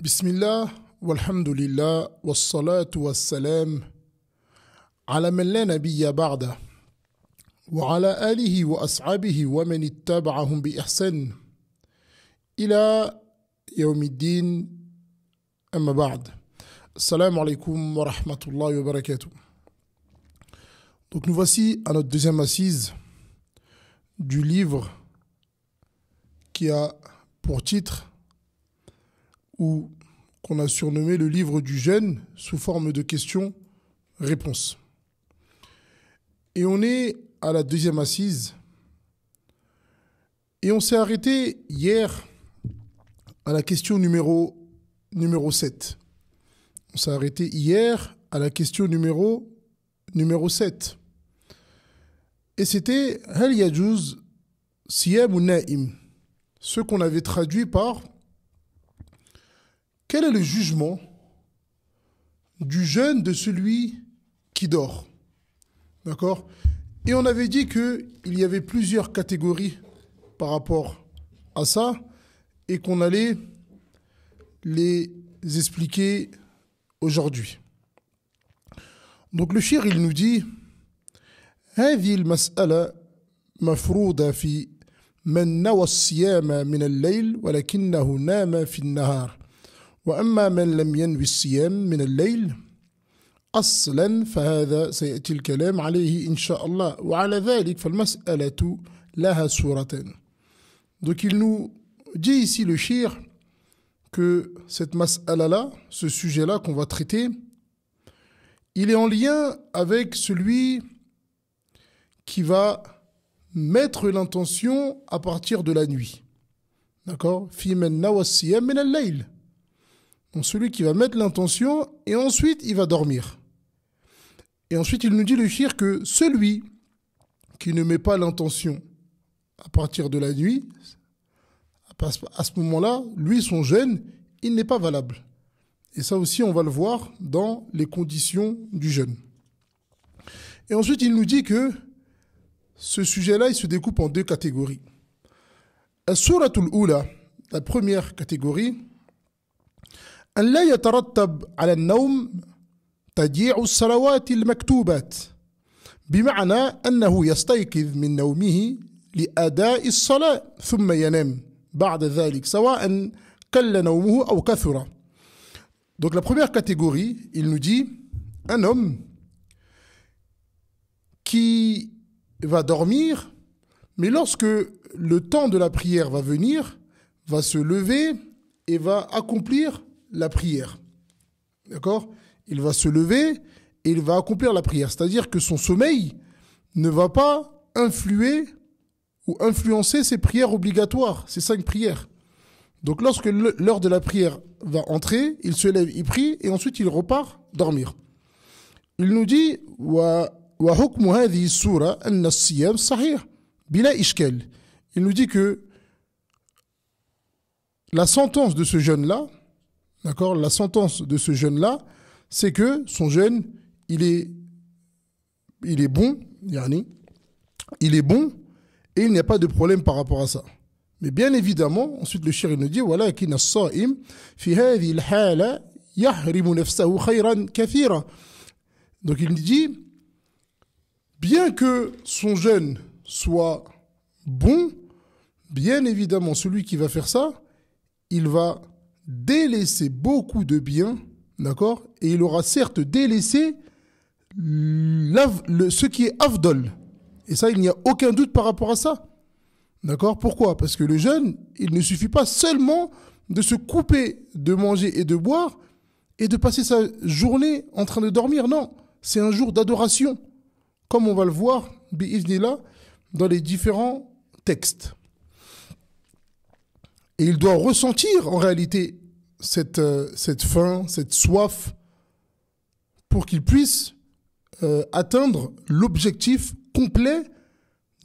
بسم الله والحمد لله والصلاة والسلام على من لا نبي بعده وعلى آله وأصحابه ومن اتبعهم بإحسان إلى يوم الدين أما بعد السلام عليكم ورحمة الله وبركاته. Donc nous voici à notre deuxième assise du livre qui a pour titre ou qu'on a surnommé le livre du jeûne sous forme de questions-réponses. Et on est à la deuxième assise et on s'est arrêté hier à la question numéro 7. On s'est arrêté hier à la question numéro 7. Et c'était « Hal yajuz siyam na'im » ce qu'on avait traduit par « Quel est le jugement du jeûne de celui qui dort ?» D'accord ? Et on avait dit qu'il y avait plusieurs catégories par rapport à ça et qu'on allait les expliquer aujourd'hui. Donc le shir, il nous dit هذه المسألة مفروضة في من نوى الصيام من الليل ولكنه نام في النهار وأما من لم ينوي الصيام من الليل أصلا فهذا سيأتي الكلام عليه إن شاء الله وعلى ذلك فالمسألة لها صورتان. Donc il nous dit ici le shir que cette mas'ala-là, ce sujet-là qu'on va traiter, il est en lien avec celui qui va mettre l'intention à partir de la nuit. D'accord ? Fi man nawa siyam min al-layl. Donc celui qui va mettre l'intention et ensuite il va dormir. Et ensuite il nous dit le shir que celui qui ne met pas l'intention à partir de la nuit, à ce moment-là, lui son jeûne, il n'est pas valable. Et ça aussi on va le voir dans les conditions du jeûne. Et ensuite il nous dit que ce sujet-là, il se découpe en deux catégories. As-suratul ula, la première catégorie, أن لا يترتب على النوم تضييع الصلوات المكتوبات بمعنى أنه يستيقظ من نومه لأداء الصلاة ثم ينام بعد ذلك سواء قل نومه أو كثر. Donc la première catégorie, il nous dit un homme qui va dormir, mais lorsque le temps de la prière va venir, va se lever et va accomplir la prière. D'accord ? Il va se lever et il va accomplir la prière. C'est-à-dire que son sommeil ne va pas influer ou influencer ses prières obligatoires, ses 5 prières. Donc lorsque l'heure de la prière va entrer, il se lève, il prie et ensuite il repart dormir. Il nous dit وحكم هذه السورة أن الصيام صحيح بلا إشكال. Il nous dit que la sentence de ce jeûne-là, d'accord, la sentence de ce jeûne-là, c'est que son jeûne, il est bon, yani, il est bon et il n'y a pas de problème par rapport à ça. Mais bien évidemment, ensuite le shir il nous dit ولكن الصائم في هذه الحالة يحرم نفسه خيرا كثيرا. Donc il nous dit bien que son jeûne soit bon, bien évidemment, celui qui va faire ça, il va délaisser beaucoup de biens, d'accord ? Et il aura certes délaissé ce qui est afdol. Et ça, il n'y a aucun doute par rapport à ça. D'accord ? Pourquoi ? Parce que le jeûne, il ne suffit pas seulement de se couper de manger et de boire et de passer sa journée en train de dormir. Non, c'est un jour d'adoration. Comme on va le voir, bi'iznillah, dans les différents textes. Et il doit ressentir en réalité cette faim, cette soif, pour qu'il puisse atteindre l'objectif complet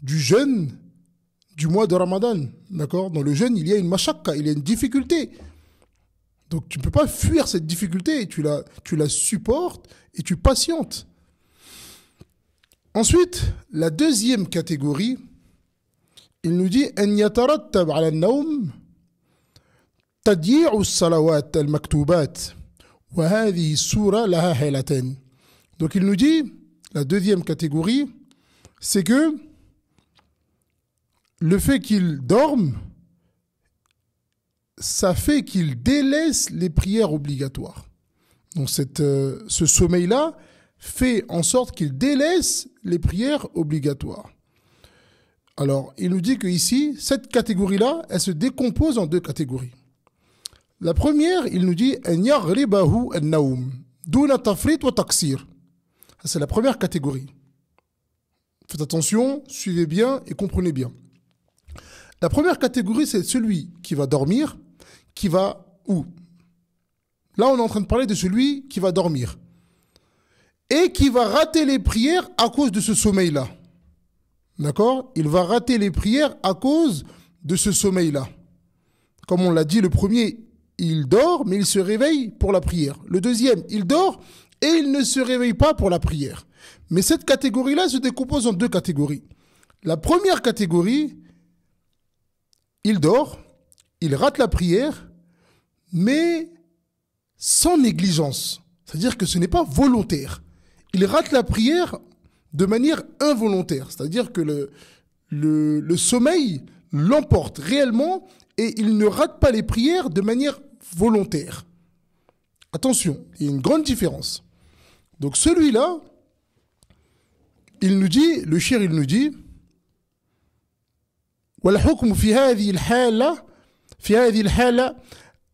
du jeûne du mois de Ramadan. D'accord ? Dans le jeûne, il y a une mashakka, il y a une difficulté. Donc tu ne peux pas fuir cette difficulté, tu la supportes et tu patientes. Ensuite, la deuxième catégorie, il nous dit أن يترتب على النوم تضييع الصلوات المكتوبات وهذه السورة لها حالتين. Donc il nous dit, la deuxième catégorie, c'est que le fait qu'il dorme, ça fait qu'il délaisse les prières obligatoires. Donc ce sommeil-là fait en sorte qu'il délaisse les prières obligatoires. Alors, il nous dit qu'ici, cette catégorie-là, elle se décompose en deux catégories. La première, il nous dit « En yaghribahu an-nawm, duna tafrit wa taksir ». C'est la première catégorie. Faites attention, suivez bien et comprenez bien. La première catégorie, c'est celui qui va dormir, qui va où? Là, on est en train de parler de celui qui va dormir et qui va rater les prières à cause de ce sommeil-là. D'accord? Il va rater les prières à cause de ce sommeil-là. Comme on l'a dit, le premier, il dort, mais il se réveille pour la prière. Le deuxième, il dort et il ne se réveille pas pour la prière. Mais cette catégorie-là se décompose en deux catégories. La première catégorie, il dort, il rate la prière, mais sans négligence. C'est-à-dire que ce n'est pas volontaire. Il rate la prière de manière involontaire. C'est-à-dire que le sommeil l'emporte réellement et il ne rate pas les prières de manière volontaire. Attention, il y a une grande différence. Donc celui-là, il nous dit, le shir il nous dit, والحكم في هذه الحالة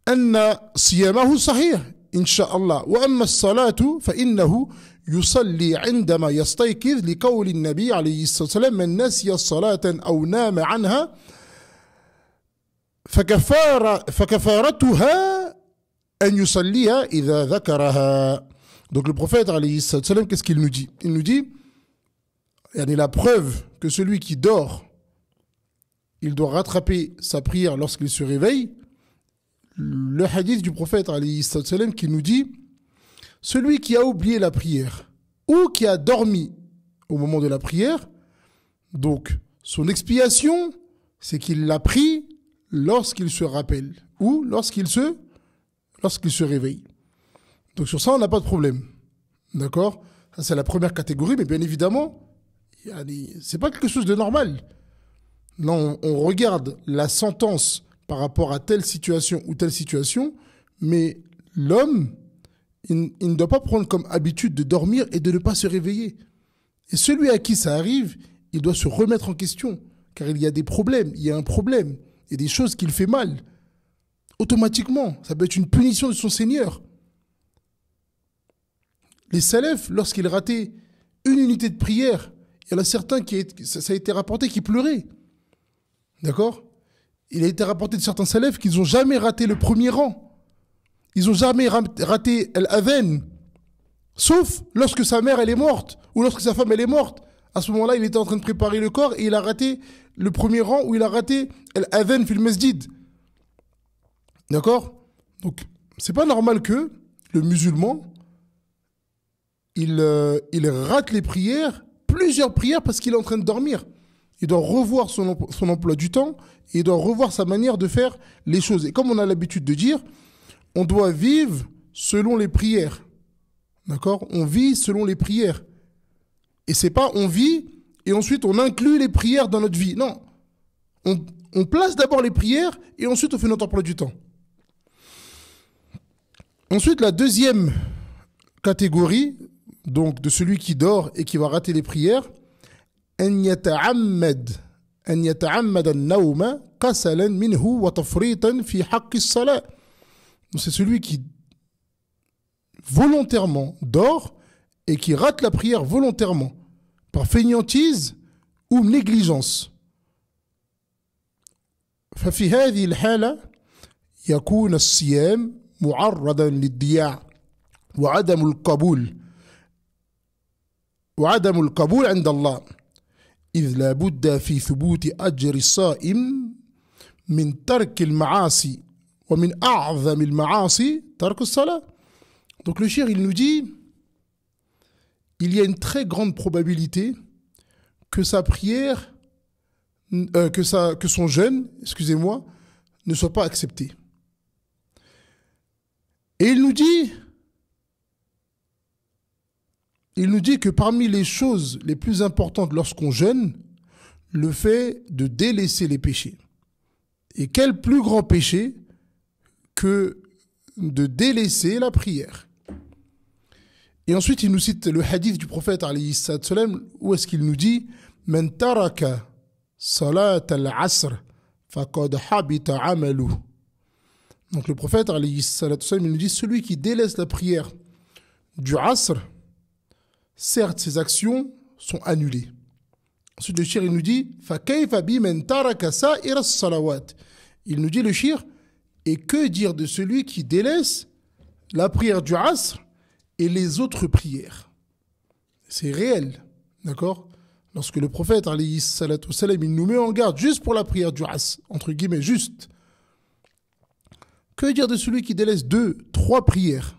أن صيامه صحيح إن شاء الله وأما الصلاة فإنه يصلي عندما يستيقظ لقول النبي عليه الصلاة والسلام من نسي صلاة أو نام عنها فكفارتها أن يصليها إذا ذكرها. Donc le prophète alayhi salam, qu'est-ce qu'il nous dit? Il nous dit, il y a la preuve que celui qui dort, il doit rattraper sa prière lorsqu'il se réveille. Le hadith du prophète alayhi salam qui nous dit, celui qui a oublié la prière ou qui a dormi au moment de la prière, donc son expiation, c'est qu'il l'a pris lorsqu'il se rappelle ou lorsqu'il se réveille. Donc sur ça, on n'a pas de problème. D'accord? Ça, c'est la première catégorie, mais bien évidemment, c'est pas quelque chose de normal. Là, on regarde la sentence par rapport à telle situation ou telle situation, mais l'homme, il ne doit pas prendre comme habitude de dormir et de ne pas se réveiller. Et celui à qui ça arrive, il doit se remettre en question, car il y a des problèmes, il y a un problème, il y a des choses qu'il fait mal. Automatiquement, ça peut être une punition de son Seigneur. Les salafs, lorsqu'ils rataient une unité de prière, il y en a certains ça a été rapporté qui pleuraient. D'accord? Il a été rapporté de certains salafs qu'ils n'ont jamais raté le premier rang. Ils n'ont jamais raté l'adhan. Sauf lorsque sa mère elle est morte ou lorsque sa femme elle est morte. À ce moment-là, il était en train de préparer le corps et il a raté le premier rang ou il a raté l'adhan fil masjid. D'accord? Donc, c'est pas normal que le musulman il rate les prières, plusieurs prières parce qu'il est en train de dormir. Il doit revoir son emploi du temps et il doit revoir sa manière de faire les choses. Et comme on a l'habitude de dire, on doit vivre selon les prières. D'accord? On vit selon les prières. Et c'est pas on vit et ensuite on inclut les prières dans notre vie. Non. On place d'abord les prières et ensuite on fait notre emploi du temps. Ensuite, la deuxième catégorie, donc de celui qui dort et qui va rater les prières, أن يتعمد النوم كسلا منه وتفريطا في حق الصلاة. Donc c'est celui qui volontairement dort et qui rate la prière volontairement par fainéantise ou négligence. ففي هذه الحالة يكون الصيام معرضا للضياع وعدم القبول عند الله إذ لا بد في ثبوت أجر الصائم من ترك المعاصي ومن أعظم المعاصي ترك الصلاة. Donc le shir il nous dit il y a une très grande probabilité que sa prière que son jeûne, excusez-moi, ne soit pas accepté. Et il nous dit que parmi les choses les plus importantes lorsqu'on jeûne, le fait de délaisser les péchés. Et quel plus grand péché que de délaisser la prière. Et ensuite, il nous cite le hadith du prophète alayhi salam, où est-ce qu'il nous dit « Man taraka salat al-asr faqad habita amalu » Donc le prophète alayhi salam, il nous dit « Celui qui délaisse la prière du asr, certes, ses actions sont annulées. » Ensuite, le shir, il nous dit « Fakayfa bi man taraka sa'ir as-salawat » Il nous dit le shir, et que dire de celui qui délaisse la prière du asr et les autres prières? C'est réel, d'accord? Lorsque le prophète, alayhi salatu salam, il nous met en garde juste pour la prière du asr, entre guillemets, juste. Que dire de celui qui délaisse 2, 3 prières?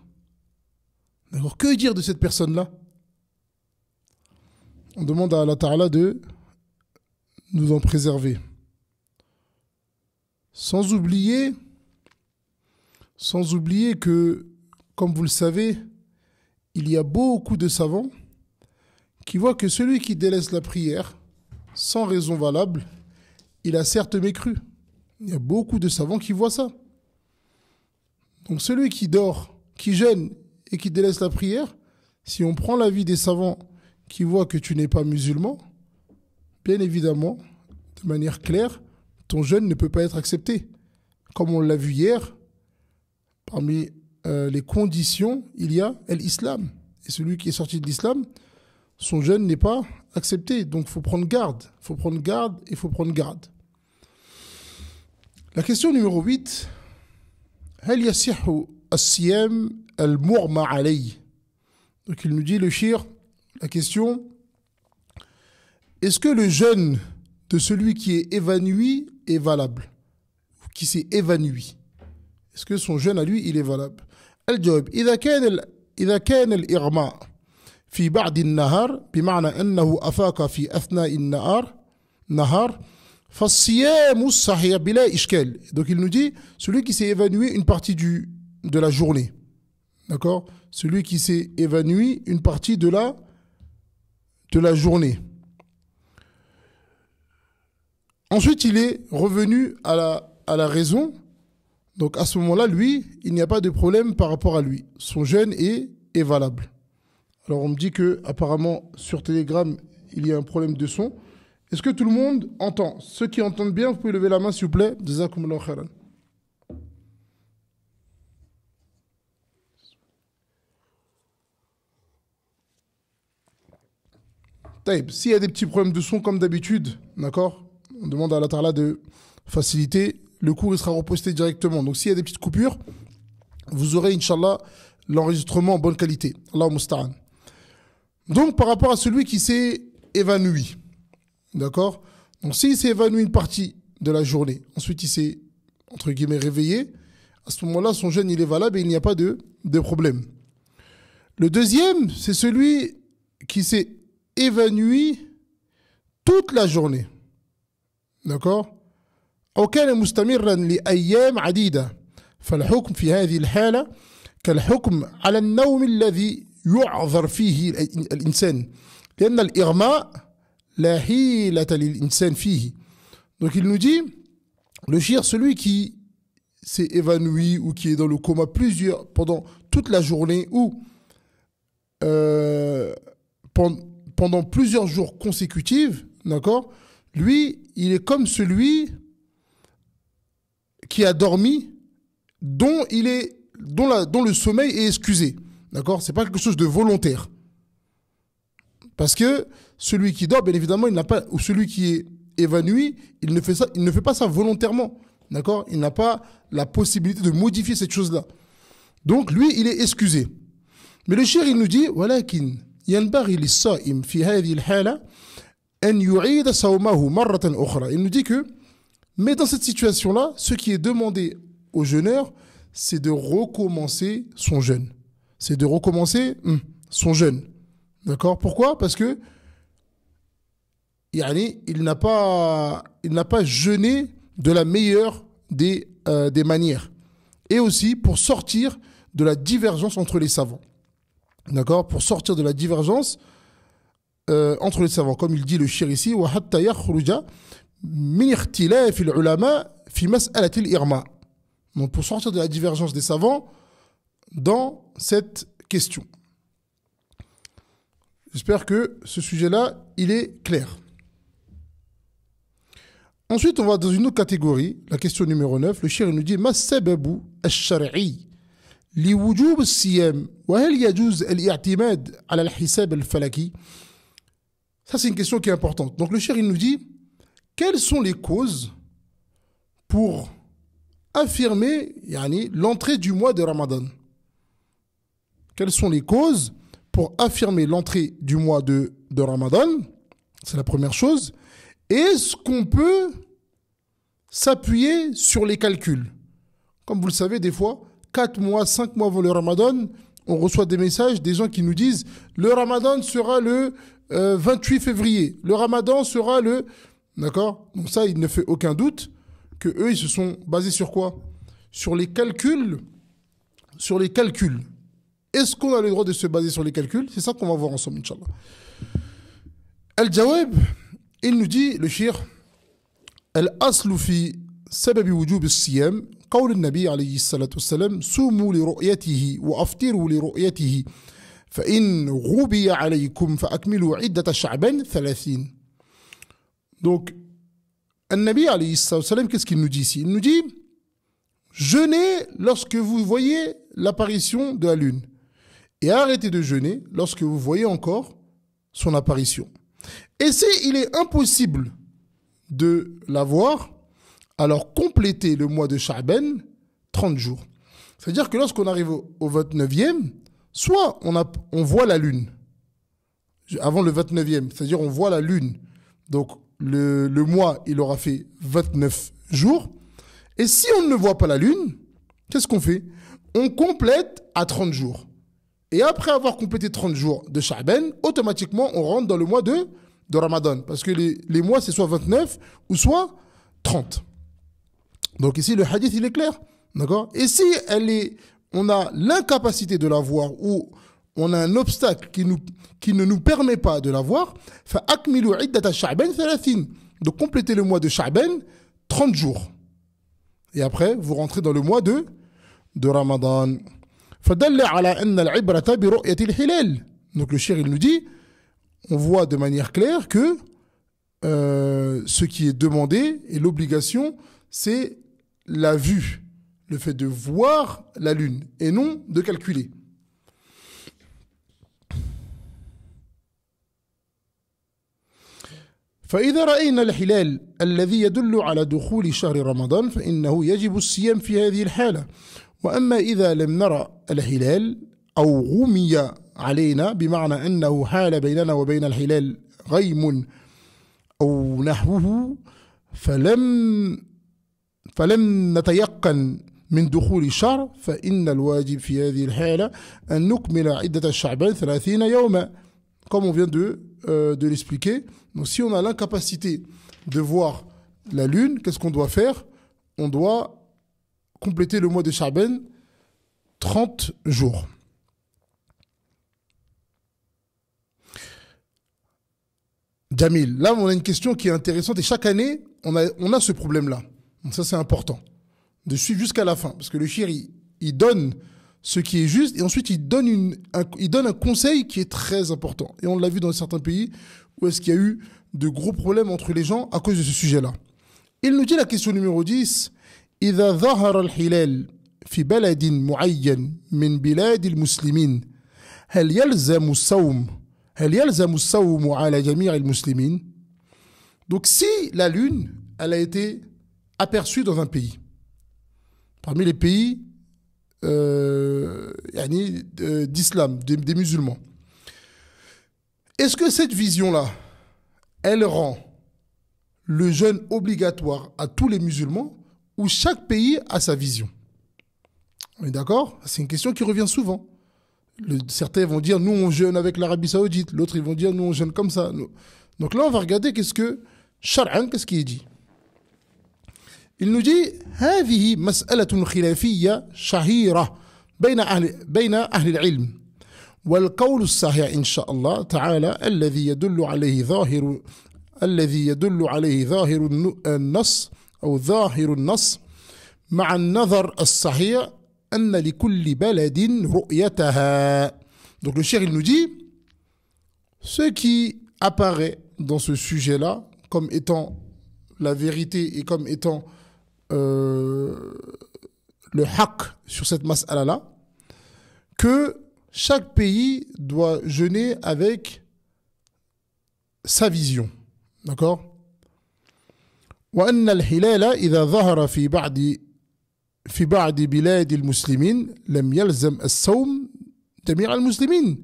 D'accord? Que dire de cette personne-là? On demande à Allah Ta'ala de nous en préserver. Sans oublier que, comme vous le savez, il y a beaucoup de savants qui voient que celui qui délaisse la prière sans raison valable, il a certes mécru. Il y a beaucoup de savants qui voient ça. Donc celui qui dort, qui jeûne et qui délaisse la prière, si on prend l'avis des savants qui voient que tu n'es pas musulman, bien évidemment, de manière claire, ton jeûne ne peut pas être accepté. Comme on l'a vu hier, parmi les conditions, il y a l'islam. Et celui qui est sorti de l'islam, son jeûne n'est pas accepté. Donc il faut prendre garde. Il faut prendre garde. La question numéro 8. هل يصح الصيام المغمى عليه? Donc il nous dit le shir, la question, est-ce que le jeûne de celui qui est évanoui est valable? Qui s'est évanoui? Est-ce que son jeûne à lui, il est valable? الجواب إذا كان الإغماء في بعد النهار بمعنى أنه أفاق في أثناء النهار فالصيام الصحيح بلا إشكال. Donc il nous dit celui qui s'est évanoui une partie de la journée. D'accord? Celui qui s'est évanoui une partie de la journée. Ensuite, il est revenu à la raison. Donc à ce moment-là, lui, il n'y a pas de problème par rapport à lui. Son jeûne est valable. Alors on me dit que apparemment sur Telegram, il y a un problème de son. Est-ce que tout le monde entend? Ceux qui entendent bien, vous pouvez lever la main s'il vous plaît. Jazakumullahu khairan. S'il y a des petits problèmes de son comme d'habitude, d'accord, on demande à Allah Ta'ala de faciliter. Le cours il sera reposté directement. Donc s'il y a des petites coupures, vous aurez Inch'Allah l'enregistrement en bonne qualité. Allahu musta'an. Donc par rapport à celui qui s'est évanoui, d'accord? Donc s'il s'est évanoui une partie de la journée, ensuite il s'est entre guillemets réveillé, à ce moment-là son jeûne il est valable et il n'y a pas de problème. Le deuxième, c'est celui qui s'est évanoui toute la journée. D'accord? أو كان مستمرا لأيام عديدة فالحكم في هذه الحالة كالحكم على النوم الذي يعذر فيه الإنسان لأن الإغماء لا حيلة للإنسان فيه. Donc il nous dit, le shir, celui qui s'est évanoui ou qui est dans le coma pendant toute la journée ou pendant plusieurs jours consécutifs, d'accord, lui, il est comme celui qui a dormi, dont le sommeil est excusé. D'accord? C'est pas quelque chose de volontaire. Parce que celui qui dort, bien évidemment, il n'a pas, ou celui qui est évanoui, il ne fait pas ça volontairement. D'accord? Il n'a pas la possibilité de modifier cette chose-là. Donc, lui, il est excusé. Mais le shir, il nous dit, ولكن ينبغي للصائم في هذه الحالة أن يعيد صومه مرة أخرى. Il nous dit que, mais dans cette situation-là, ce qui est demandé au jeûneur, c'est de recommencer son jeûne. C'est de recommencer son jeûne. D'accord? Pourquoi? Parce que il n'a pas jeûné de la meilleure des manières. Et aussi pour sortir de la divergence entre les savants. D'accord? Pour sortir de la divergence entre les savants. Comme il dit le shir ici, وَحَتَّى يَخْرُجَ مِنْ اخْتِلَافِ الْعُلَمَاء فِي مَسْأَلَةِ الْإِرْمَاءِ. Donc pour sortir de la divergence des savants dans cette question. J'espère que ce sujet-là, il est clair. Ensuite, on va dans une autre catégorie, la question numéro 9. Le shir nous dit ما السبب الشرعي لوجوب الصيام وهل يجوز الاعتماد على الحساب الفلكي. Ça, c'est une question qui est importante. Donc, le shir, il nous dit quelles sont les causes pour affirmer l'entrée du mois de Ramadan. Quelles sont les causes pour affirmer l'entrée du mois de Ramadan? C'est la première chose. Est-ce qu'on peut s'appuyer sur les calculs? Comme vous le savez, des fois, 4 mois, 5 mois avant le Ramadan, on reçoit des messages, des gens qui nous disent le Ramadan sera le 28 février. Le Ramadan sera le... D'accord? Donc ça, il ne fait aucun doute que eux, ils se sont basés sur quoi? Sur les calculs. Sur les calculs. Est-ce qu'on a le droit de se baser sur les calculs? C'est ça qu'on va voir ensemble, Inch'Allah. Al-Jawab, il nous dit, le shir, Al-Aslu fi sababi wujub al-siyam, قول النبي عليه الصلاة والسلام صوموا لرؤيته وأفطروا لرؤيته فإن غبي عليكم فأكملوا عدة شعبان 30. Donc, An-Nabi alayhi salam, qu'est-ce qu'il nous dit ici? Il nous dit jeûnez lorsque vous voyez l'apparition de la lune et arrêtez de jeûner lorsque vous voyez encore son apparition. Et si il est impossible de la voir, alors complétez le mois de Sha'ban 30 jours. C'est-à-dire que lorsqu'on arrive au 29e, soit on voit la lune avant le 29e, c'est-à-dire on voit la lune. Donc le mois, il aura fait 29 jours. Et si on ne voit pas la lune, qu'est-ce qu'on fait? On complète à 30 jours. Et après avoir complété 30 jours de Sha'ban, automatiquement, on rentre dans le mois de Ramadan. Parce que les mois, c'est soit 29 ou soit 30. Donc ici, le hadith, il est clair. D'accord? Et si on a l'incapacité de la voir ou on a un obstacle qui ne nous permet pas de la voir, فَأَكْمِلُوا عِدَّةَ شَعْبَانِ 30. Donc complétez le mois de Sha'ban 30 jours. Et après, vous rentrez dans le mois de Ramadan. فَدَلَّ عَلَىٰ أَنَّ الْعِبْرَةَ بِرُؤْيَةِ الْحِلَالِ. Donc le shir, il nous dit, on voit de manière claire que ce qui est demandé et l'obligation, c'est la vue, le fait de voir la lune et non de calculer. فإذا رأينا الهلال الذي يدل على دخول شهر رمضان فإنه يجب الصيام في هذه الحالة. وأما إذا لم نرى الهلال أو غمي علينا بمعنى أنه حال بيننا وبين الهلال غيم أو نحوه فلم نتيقن من دخول الشهر فإن الواجب في هذه الحالة أن نكمل عدة الشعبان 30 يوما. Comme on vient de l'expliquer, donc si on a l'incapacité de voir la lune, qu'est-ce qu'on doit faire? On doit compléter le mois de Sha'ban 30 jours. Jamil, là on a une question qui est intéressante et chaque année on a ce problème-là. Donc ça c'est important de suivre jusqu'à la fin parce que le shir il donne ce qui est juste et ensuite il donne un conseil qui est très important. Et on l'a vu dans certains pays où est-ce qu'il y a eu de gros problèmes entre les gens à cause de ce sujet-là. Il nous dit la question numéro 10. إذا ظهر الهلال في بلد معين من بلاد المسلمين هل يلزم الصوم على جميع المسلمين. Donc si la lune elle a été aperçue dans un pays parmi les pays d'islam, des musulmans, est-ce que cette vision-là elle rend le jeûne obligatoire à tous les musulmans ou chaque pays a sa vision? On est d'accord? C'est une question qui revient souvent. Certains vont dire nous on jeûne avec l'Arabie Saoudite, l'autre ils vont dire nous on jeûne comme ça. Donc là on va regarder qu'est-ce qu'il dit. Il nous dit هذه مسألة خلافية شهيرة. بين أهل العلم والقول الصحيح إن شاء الله تعالى الذي يدل عليه ظاهر النص أو ظاهر النص مع النظر الصحيح أن لكل بلد رؤيتها. Donc le cheikh il nous dit ce qui apparaît dans ce sujet-là comme étant la vérité et comme étant le haqq sur cette mas'ala-là, que chaque pays doit jeûner avec sa vision. D'accord? وأن الهلال إذا ظهر في بعض بلاد المسلمين لم يلزم الصوم جميع المسلمين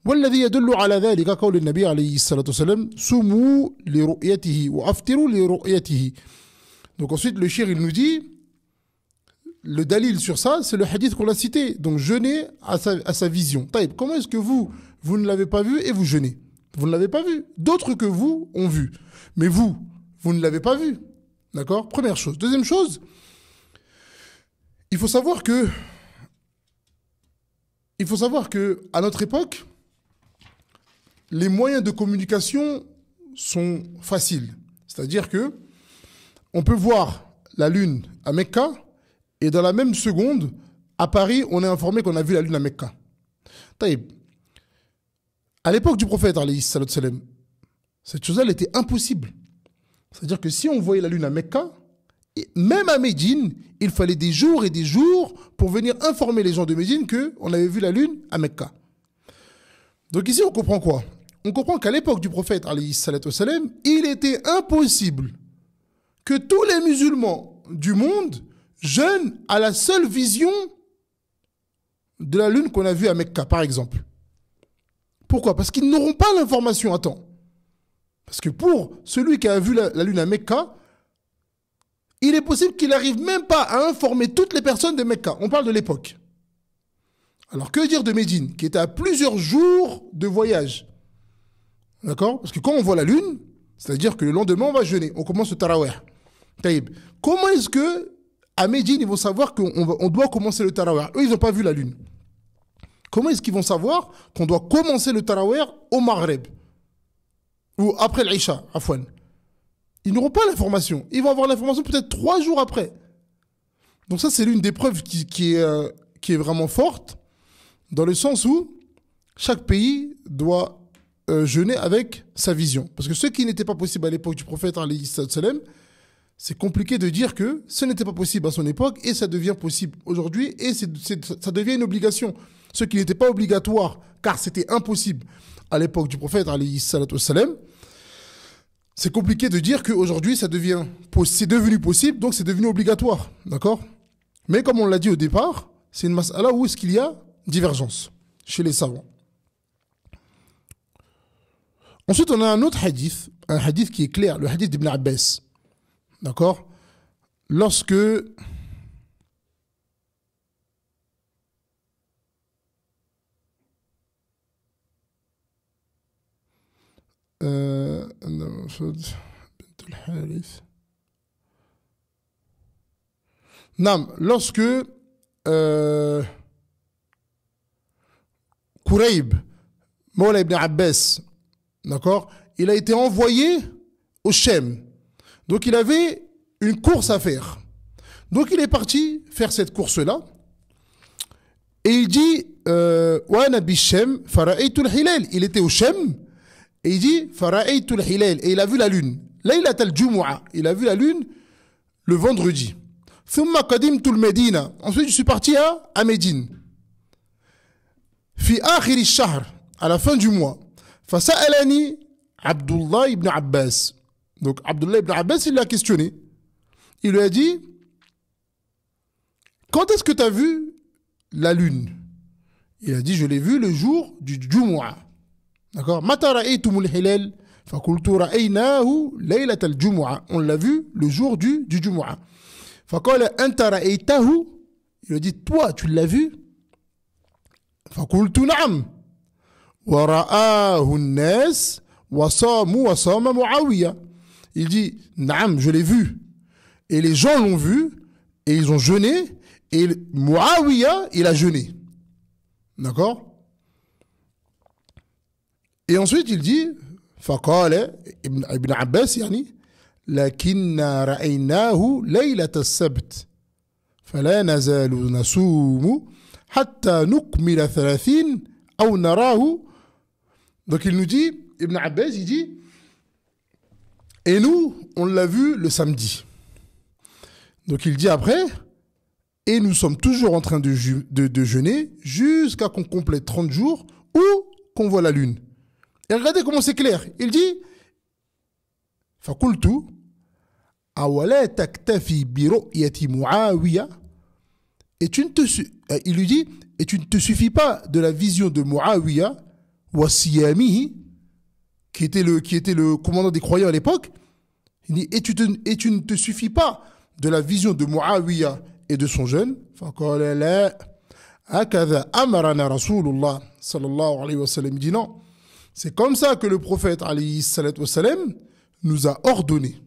والذي يدل على ذلك قول النبي عليه الصلاة والسلام صوموا لرؤيته وأفطروا لرؤيته. Donc ensuite le cheikh il nous dit le dalil sur ça c'est le hadith qu'on a cité, donc jeûner à sa vision. Taïb, comment est-ce que vous ne l'avez pas vu et vous jeûnez? Vous ne l'avez pas vu, d'autres que vous ont vu, mais vous ne l'avez pas vu. D'accord? Première chose. Deuxième chose, il faut savoir que à notre époque, les moyens de communication sont faciles. C'est-à-dire que on peut voir la lune à Mecca et dans la même seconde, à Paris, on est informé qu'on a vu la lune à Mecca. Taïb. À l'époque du prophète, alayhi salatu salam, cette chose-là, elle était impossible. C'est-à-dire que si on voyait la lune à Mecca, même à Médine, il fallait des jours et des jours pour venir informer les gens de Médine qu'on avait vu la lune à Mecca. Donc ici, on comprend quoi? On comprend qu'à l'époque du prophète, alayhi salatu salam, il était impossible que tous les musulmans du monde jeûnent à la seule vision de la lune qu'on a vue à Mecca, par exemple. Pourquoi? Parce qu'ils n'auront pas l'information à temps. Parce que pour celui qui a vu la lune à Mecca, il est possible qu'il n'arrive même pas à informer toutes les personnes de Mecca. On parle de l'époque. Alors que dire de Médine, qui était à plusieurs jours de voyage? D'accord? Parce que quand on voit la lune, c'est-à-dire que le lendemain, on va jeûner. On commence le tarawih. Taïb. Comment est-ce que à Médine, ils vont savoir qu'on doit commencer le tarawih? Eux, ils n'ont pas vu la lune. Comment est-ce qu'ils vont savoir qu'on doit commencer le tarawih au Maghreb? Ou après l'Isha, afwan. Ils n'auront pas l'information. Ils vont avoir l'information peut-être 3 jours après. Donc ça, c'est l'une des preuves qui est vraiment forte, dans le sens où chaque pays doit jeûner avec sa vision. Parce que ce qui n'était pas possible à l'époque du prophète, alayhi salam, c'est compliqué de dire que ce n'était pas possible à son époque et ça devient possible aujourd'hui et ça devient une obligation. Ce qui n'était pas obligatoire, car c'était impossible à l'époque du prophète, alayhi salam, c'est compliqué de dire qu'aujourd'hui c'est devenu possible, donc c'est devenu obligatoire. D'accord? Mais comme on l'a dit au départ, c'est une mas'ala où est-ce qu'il y a divergence chez les savants. Ensuite, on a un autre hadith, un hadith qui est clair, le hadith d'Ibn Abbas. D'accord? Lorsque lorsque Kurayb, Mawla ibn Abbas, d'accord, il a été envoyé au Shem. Donc il avait une course à faire. Donc il est parti faire cette course-là. Et il dit Wana bishem fara'aytu al-hilal. Il était au Shem. Et il dit fara'aytu al-hilal. Et il a vu la lune. Laylat al-jumu'a. Il a vu la lune le vendredi. Thumma qadimtu al-Medina. Ensuite je suis parti à Médine. Fi akhir al-shahr. À la fin du mois. Fasa'alani Abdullah ibn Abbas. Donc Abdullah ibn Abbas, il l'a questionné. Il lui a dit, quand est-ce que tu as vu la lune? Il a dit, je l'ai vu le jour du Jumu'ah. D'accord? Mata ra'aytumul hilal, fakultu ra'aynahu laylat al-Jumu'ah. On l'a vu le jour du Jumu'ah. Faqala anta ra'aytahu. Il a dit, toi, tu l'as vu? Fakultu na'am. Wa ra'ahu an-nas wa samu wa sama Muawiya. Il dit, Naam, je l'ai vu. Et les gens l'ont vu, et ils ont jeûné, Et Muawiyah, il a jeûné. D'accord? Et ensuite, il dit, فقال ابن عباس يعني لكننا رأيناه ليلة السبت فلا نزال نصوم حتى نكمل 30 أو نراه. Donc il nous dit, Ibn Abbas, il dit, et nous, on l'a vu le samedi. Donc il dit après, et nous sommes toujours en train de jeûner jusqu'à qu'on complète 30 jours ou qu'on voit la lune. Et regardez comment c'est clair. Il dit, فَقُلْتُ أَوَلَا تَكْتَفِي بِرُؤْيَةِ مُعَاوِيَةِ. Il lui dit, et tu ne te suffis pas de la vision de Muawiyah, wa siyamihi, qui était le commandant des croyants à l'époque. Il dit, et tu ne te suffis pas de la vision de Muawiyah et de son jeûne. فَقَالَ لَا هَكَذَا أَمَرَنَا رَسُولُ اللَّهِ صلى الله عليه وسلم. Il dit non. C'est comme ça que le prophète alayhi salatu wassalam nous a ordonné.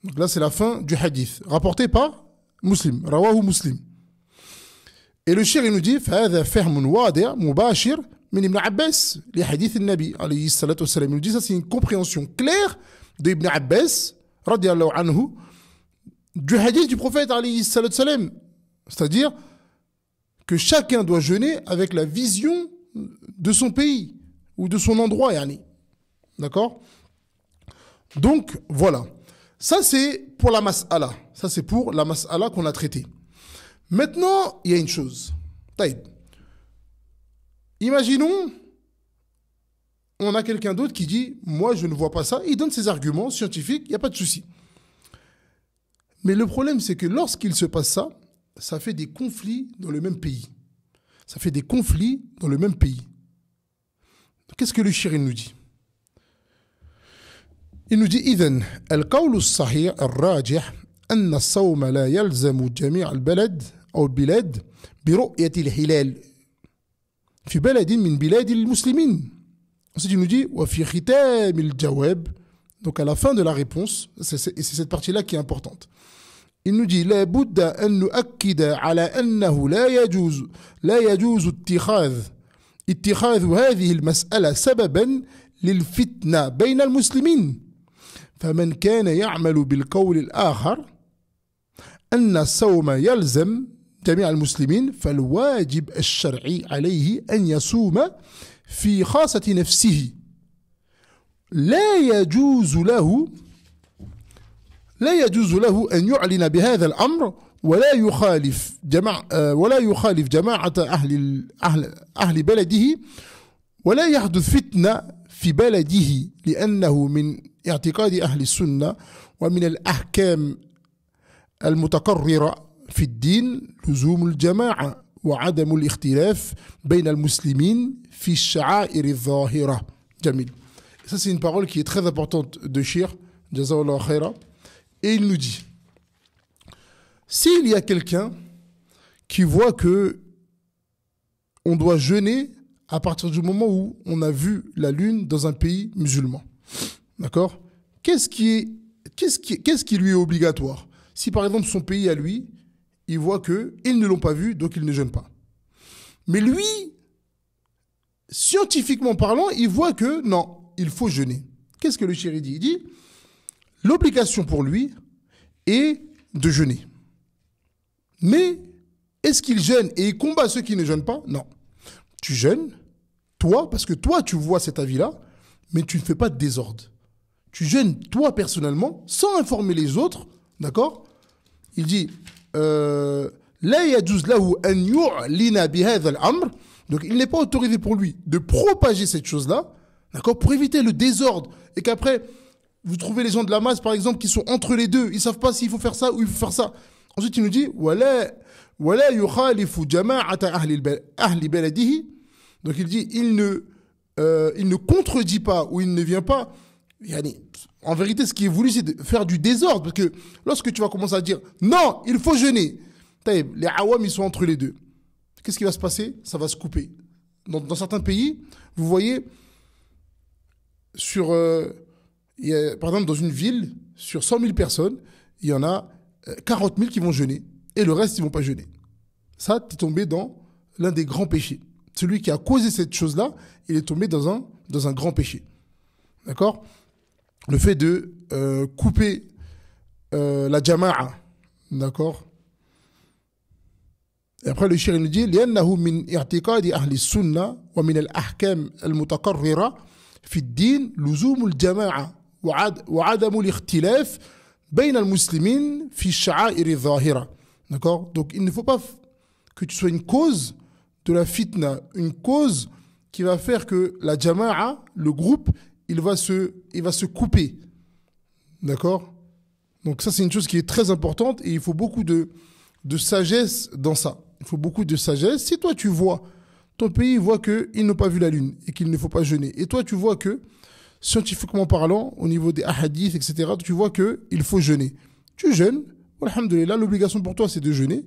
Donc là, c'est la fin du hadith, rapporté par Muslim, rawahu Muslim. Et le shir, il nous dit, فَهَذَا فَهْمٌ وَادِعٌ مُبَاشِرٌ من ابن عباس لحديث النبي عليه الصلاة والسلام. Il nous dit, ça c'est une compréhension claire d'Ibn Abbas, radiallahu anhu, du hadith du prophète alayhi salatu wassalam. C'est-à-dire que chacun doit jeûner avec la vision de son pays ou de son endroit, yani. D'accord? Donc voilà, ça c'est pour la mas'ala, ça c'est pour la mas'ala qu'on a traitée. Maintenant il y a une chose, Taïb. Imaginons on a quelqu'un d'autre qui dit moi je ne vois pas ça, il donne ses arguments scientifiques, il n'y a pas de souci. Mais le problème c'est que lorsqu'il se passe ça, ça fait des conflits dans le même pays. Ça fait des conflits dans le même pays. Qu'est-ce que le shir nous dit? Il nous dit إذن القول الصحيح الراجح أن الصوم لا يلزم جميع البلد أو البلاد برؤية الهلال في بلد من بلاد المسلمين. Ensuite il nous dit وفي ختام الجواب. Donc à la fin de la réponse, et c'est cette partie-là qui est importante. Il nous dit لا بد أن نؤكد على أنه لا يجوز اتخاذ هذه المسألة سببا للفتنة بين المسلمين. فمن كان يعمل بالقول الآخر أن الصوم يلزم جميع المسلمين فالواجب الشرعي عليه أن يصوم في خاصة نفسه. لا يجوز له أن يعلن بهذا الأمر ولا يخالف جماعة أهل بلده ولا يحدث فتنة في بلده لأنه من اعتقاد أهل السنة ومن الأحكام المتقررة في الدين لزوم الجماعة وعدم الاختلاف بين المسلمين في الشعائر الظاهرة. جميل. Ça c'est une parole qui est très importante de Shir, Jazawallahu khaira. Et il nous dit, s'il y a quelqu'un qui voit que on doit jeûner à partir du moment où on a vu la lune dans un pays musulman, d'accord? Qu'est-ce qui lui est obligatoire? Si par exemple son pays à lui, il voit que ils ne l'ont pas vu, donc il ne jeûne pas. Mais lui, scientifiquement parlant, il voit que non, il faut jeûner. Qu'est-ce que le chéri dit? Il dit, l'obligation pour lui est de jeûner. Mais est-ce qu'il jeûne et il combat ceux qui ne jeûnent pas? Non. Tu jeûnes, toi, parce que toi, tu vois cet avis-là, mais tu ne fais pas de désordre. Tu jeûnes, toi, personnellement, sans informer les autres, d'accord? Il dit, La yajuz lahu an yu'lina bihadha al-amr. Donc, il n'est pas autorisé pour lui de propager cette chose-là, d'accord, pour éviter le désordre, et qu'après, vous trouvez les gens de la masse, par exemple, qui sont entre les deux, ils ne savent pas s'il faut faire ça ou il faut faire ça. Ensuite, il nous dit, wala yukhalifu jama'ata ahli baladihi. Donc, il dit, il ne contredit pas ou il ne vient pas. En vérité, ce qui est voulu, c'est de faire du désordre, parce que lorsque tu vas commencer à dire, non, il faut jeûner, les awam, ils sont entre les deux. Qu'est-ce qui va se passer? Ça va se couper. Dans certains pays, vous voyez, par exemple, dans une ville, sur 100 000 personnes, il y en a 40 000 qui vont jeûner. et le reste, ils ne vont pas jeûner. Ça, tu es tombé dans l'un des grands péchés. Celui qui a causé cette chose-là, il est tombé dans un grand péché. D'accord? Le fait de couper la jama'a. D'accord? Et après, le shir nous dit لأنه من اعتقاد أهل السنة ومن الأحكام المتقررة في الدين لزوم الجماعة وعدم الاختلاف بين المسلمين في الشعائر الظاهرة. D'accord? Donc, il ne faut pas que tu sois une cause de la fitna, une cause qui va faire que la jama'a, le groupe, il va se couper. D'accord? Donc ça, c'est une chose qui est très importante et il faut beaucoup de sagesse dans ça. Il faut beaucoup de sagesse. Si toi, tu vois, ton pays voit qu'ils n'ont pas vu la lune et qu'il ne faut pas jeûner, et toi, tu vois que, scientifiquement parlant, au niveau des hadiths, etc., tu vois qu'il faut jeûner. Tu jeûnes, alhamdoulilah, l'obligation pour toi, c'est de jeûner,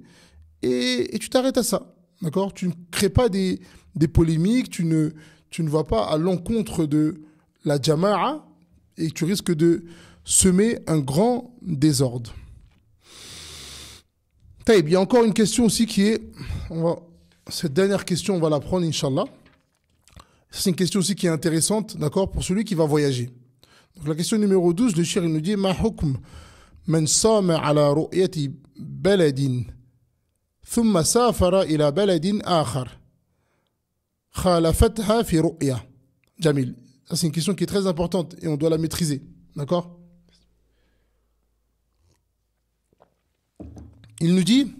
et tu t'arrêtes à ça. D'accord? Tu ne crées pas des polémiques, tu ne vas pas à l'encontre de la jama'a et tu risques de semer un grand désordre. Il y a encore une question aussi qui est, cette dernière question, on va la prendre, Inch'Allah. C'est une question aussi qui est intéressante, d'accord, pour celui qui va voyager. Donc la question numéro 12, le shir nous dit Ma hukm man sama ala ru'yati baladin thumma safara ila baladin akhar khalafatha fi ru'ya. Jamil. Ça, c'est une question qui est très importante et on doit la maîtriser, d'accord? Il nous dit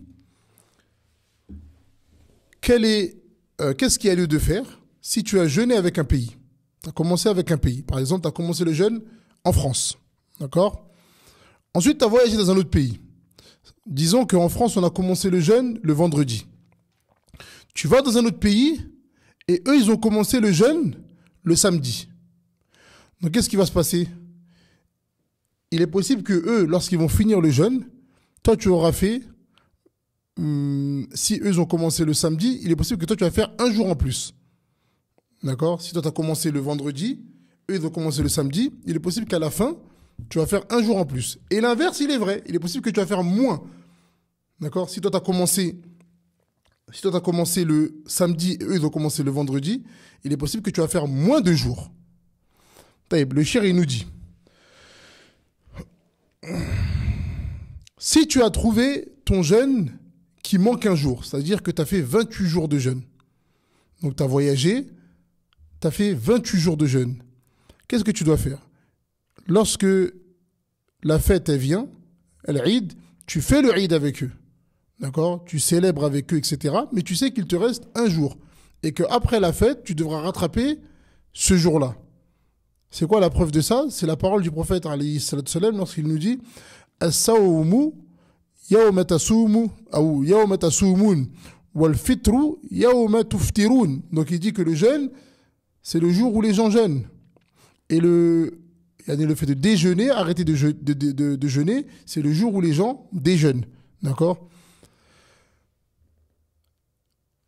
qu'est-ce qu'il y a lieu de faire si tu as jeûné avec un pays. Tu as commencé avec un pays. Par exemple, tu as commencé le jeûne en France. D'accord? Ensuite, tu as voyagé dans un autre pays. Disons qu'en France, on a commencé le jeûne le vendredi. Tu vas dans un autre pays et eux, ils ont commencé le jeûne le samedi. Donc, qu'est-ce qui va se passer? Il est possible que eux, lorsqu'ils vont finir le jeûne, toi, tu auras fait, si eux ont commencé le samedi, il est possible que toi, tu vas faire un jour en plus. D'accord? Si toi, tu as commencé le vendredi, eux, ils ont commencé le samedi, il est possible qu'à la fin, tu vas faire un jour en plus. Et l'inverse, il est vrai. Il est possible que tu vas faire moins. D'accord? Si toi, tu as commencé le samedi et eux, ils ont commencé le vendredi, il est possible que tu vas faire moins de jours. Le shir, il nous dit si tu as trouvé ton jeûne qui manque un jour, c'est-à-dire que tu as fait 28 jours de jeûne, donc tu as voyagé, tu as fait 28 jours de jeûne, qu'est-ce que tu dois faire? Lorsque la fête elle vient, l'Eid, tu fais le Eid avec eux, d'accord? Tu célèbres avec eux, etc. Mais tu sais qu'il te reste un jour et qu'après la fête, tu devras rattraper ce jour-là. C'est quoi la preuve de ça? C'est la parole du prophète alayhi salatu salam lorsqu'il nous dit As-sawmu yawma tasumu ou yawma tasumun wal fitru yawma tuftirun. Donc il dit que le jeûne, c'est le jour où les gens jeûnent. Et le fait de déjeuner, arrêter de jeûner, c'est le jour où les gens déjeunent. D'accord?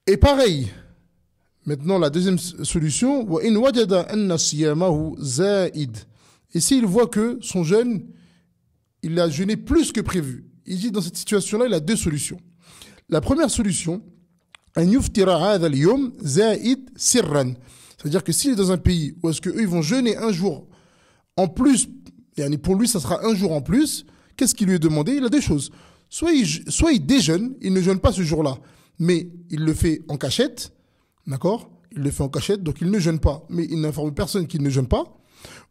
Et pareil, maintenant la deuxième solution, wa in wajada anna siyamahu zaid. Et s'il voit que son jeûne, il a jeûné plus que prévu. Il dit dans cette situation-là, il a deux solutions. La première solution, an yuftira hadha al-yawm zaid sirran. C'est-à-dire que s'il est dans un pays où est-ce qu'eux ils vont jeûner un jour en plus, et pour lui ça sera un jour en plus, qu'est-ce qu'il lui est demandé? Il a deux choses. Soit il déjeune, il ne jeûne pas ce jour-là, mais il le fait en cachette, d'accord? Il le fait en cachette, donc il ne jeûne pas, mais il n'informe personne qu'il ne jeûne pas.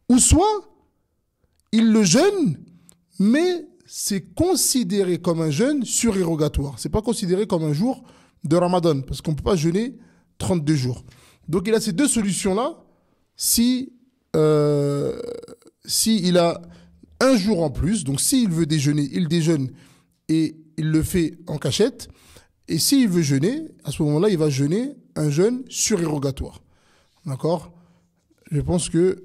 Ou soit, il le jeûne, mais c'est considéré comme un jeûne surérogatoire. C'est pas considéré comme un jour de Ramadan, parce qu'on ne peut pas jeûner 32 jours. Donc il a ces deux solutions-là, si il a un jour en plus, donc s'il veut déjeuner, il déjeune et il le fait en cachette, et s'il veut jeûner, à ce moment-là, il va jeûner un jeûne surérogatoire. D'accord? Je pense que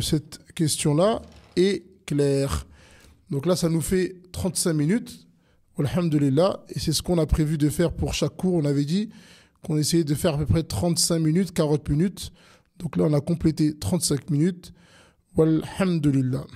cette question-là est claire. Donc là, ça nous fait 35 minutes. Alhamdulillah. Et c'est ce qu'on a prévu de faire pour chaque cours. On avait dit qu'on essayait de faire à peu près 35 minutes, 40 minutes. Donc là, on a complété 35 minutes. Walhamdulillah.